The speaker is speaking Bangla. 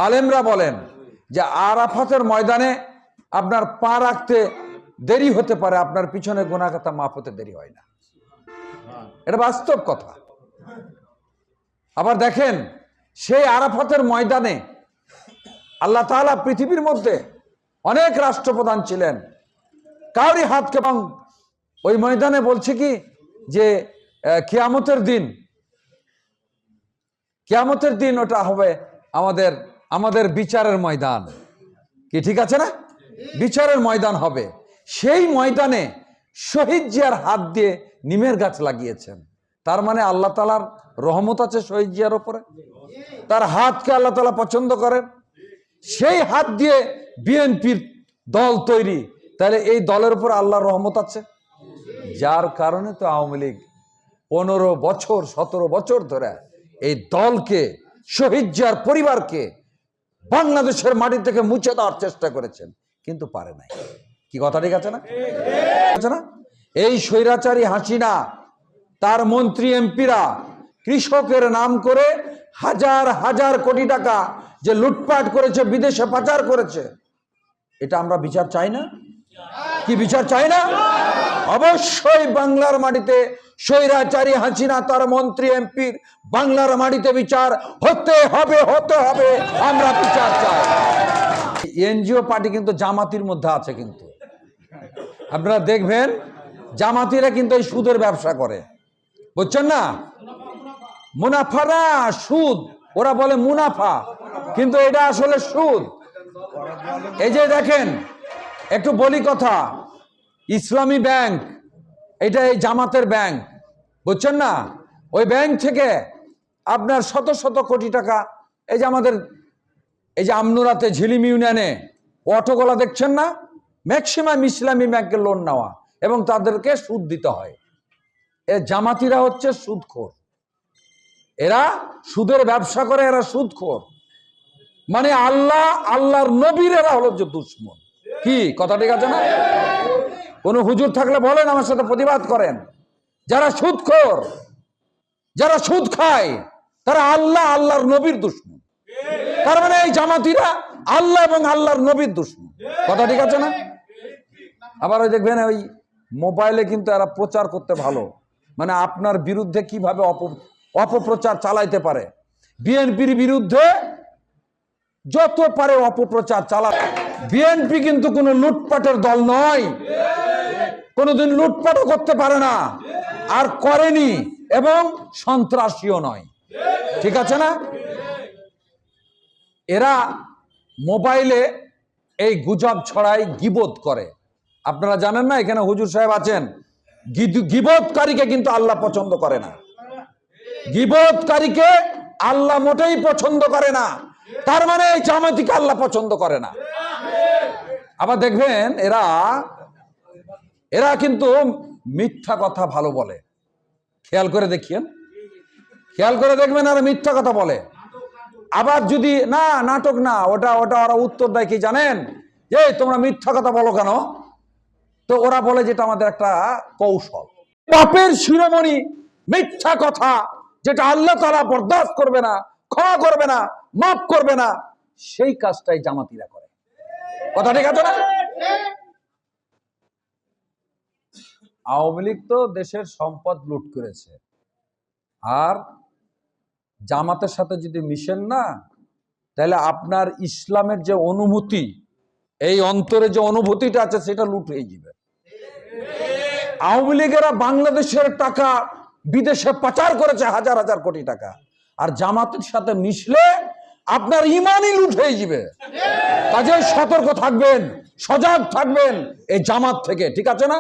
আলেমরা বলেন যে আরাফাতের ময়দানে আপনার পা রাখতে দেরি হতে পারে, আপনার পিছনে গুনাহগাতা মাফ হতে দেরি হয় না। এটা বাস্তব কথা। আবার দেখেন, সেই আরাফাতের ময়দানে আল্লাহ তাআলা পৃথিবীর মধ্যে অনেক রাষ্ট্রপ্রধান ছিলেন, কাউরি হাতকে এবং ওই ময়দানে বলছে কি যে কিয়ামতের দিন ওটা হবে আমাদের বিচারের ময়দান। কি ঠিক আছে না? বিচারের ময়দান হবে। সেই ময়দানে শহীদ জিয়ার হাত দিয়ে নিমের গাছ লাগিয়েছেন। তার মানে আল্লাহ তাআলার রহমত আছে শহীদ জিয়ার উপরে, তার হাতকে আল্লাহ তাআলা পছন্দ করেন। সেই হাত দিয়ে বিএনপির দল তৈরি, তাহলে এই দলের উপর আল্লাহর রহমত আছে। যার কারণে তো আওয়ামী লীগ 15 বছর 17 বছর ধরে এই দলকে, শহীদ জিয়ার পরিবারকে বাংলাদেশের মাটি থেকে মুছে দেওয়ার চেষ্টা করেছেন, কিন্তু পারে নাই। কি কথা ঠিক আছে না? এই স্বৈরাচারী হাসিনা, তার মন্ত্রী এমপিরা কৃষকের নাম করে হাজার হাজার কোটি টাকা যে লুটপাট করেছে, বিদেশে পাচার করেছে, এটা আমরা বিচার চাই না? কি বিচার চাই না? অবশ্যই বাংলার মাটিতে স্বৈরাচারী হাসিনা, তার মন্ত্রী এমপির বাংলার মাটিতে বিচার হতে হবে। আমরা বিচার চাই। এনজিও পার্টি কিন্তু জামাতির মধ্যে আছে, কিন্তু আপনারা দেখবেন জামাতিরা কিন্তু এই সুদের ব্যবসা করে, বুঝছেন না? মুনাফা না, সুদ। ওরা বলে মুনাফা, কিন্তু এটা আসলে সুদ। এই যে দেখেন, একটু বলি কথা, ইসলামী ব্যাংক, এটা এই জামাতের ব্যাংক, বুঝছেন না? ওই ব্যাংক থেকে আপনার শত শত কোটি টাকা, এই যে আমাদের এই যে আমনুরাতে ঝিলিম ইউনিয়নে অটোগুলা দেখছেন না, ম্যাক্সিমাম ইসলামী ব্যাংকের লোন নেওয়া এবং তাদেরকে সুদ দিতে হয়। এ জামাতিরা হচ্ছে সুদখোর, এরা সুদের ব্যবসা করে, এরা সুদখোর। মানে আল্লাহর নবীর এরা হলো যে দুশ্মন। কি কথা ঠিক আছে না? কোন হুজুর থাকলে বলেন, আমার সাথে প্রতিবাদ করেন। যারা সুদখোর, যারা সুদ খায়, তারা আল্লাহর নবীর দুশ্মন। তার মানে এই জামাতিরা আল্লাহ এবং আল্লাহর নবীর দুশ্মন। কথা ঠিক আছে না? আবার ওই দেখবেন, ওই মোবাইলে কিন্তু এরা প্রচার করতে ভালো, মানে আপনার বিরুদ্ধে কিভাবে অপপ্রচার চালাইতে পারে। বিএনপির বিরুদ্ধে যত পারে অপপ্রচার চালা। বিএনপি কিন্তু কোনো লুটপাটের দল নয়, কোনোদিন লুটপাটও করতে পারে না, আর করেনি, এবং সন্ত্রাসীও নয়। ঠিক আছে না? এরা মোবাইলে এই গুজব ছড়ায়, গীবত করে। আপনারা জানেন না, এখানে হুজুর সাহেব আছেন, গীবতকারীকে কিন্তু আল্লাহ পছন্দ করে না। গীবতকারীকে আল্লাহ মোটেই পছন্দ করে না। তার মানে এই জামাতিকে আল্লাহ পছন্দ করে না। আবার দেখবেন এরা কিন্তু মিথ্যা কথা ভালো বলে। খেয়াল করে দেখবেন, আর মিথ্যা কথা বলে। আবার যদি না, নাটক না, ওটা ওরা উত্তর দেয় কি জানেন? যে তোমরা মিথ্যা কথা বলো কেন? তো ওরা বলে যেটা আমাদের একটা কৌশল। পাপের শিরোমণি মিথ্যা কথা, যেটা আল্লাহ তাআলা বরদাস্ত করবে না, ক্ষমা করবে না, মাফ করবে না, সেই কাজটাই জামাতিরা করে। কথা ঠিক আছে না? আওয়ামী লীগ তো দেশের সম্পদ লুট করেছে, আর জামাতের সাথে যদি মিশেন না, তাহলে আপনার ইসলামের যে অনুভূতি, এই অন্তরে যে অনুভূতিটা আছে, সেটা লুট হয়ে যাবে। আওয়ামী লীগেরা বাংলাদেশের টাকা বিদেশে পাচার করেছে, হাজার হাজার কোটি টাকা, আর জামাতের সাথে মিশলে আপনার ইমানই লুট হয়ে যাবে। কাজে সতর্ক থাকবেন, সজাগ থাকবেন এই জামাত থেকে। ঠিক আছে না?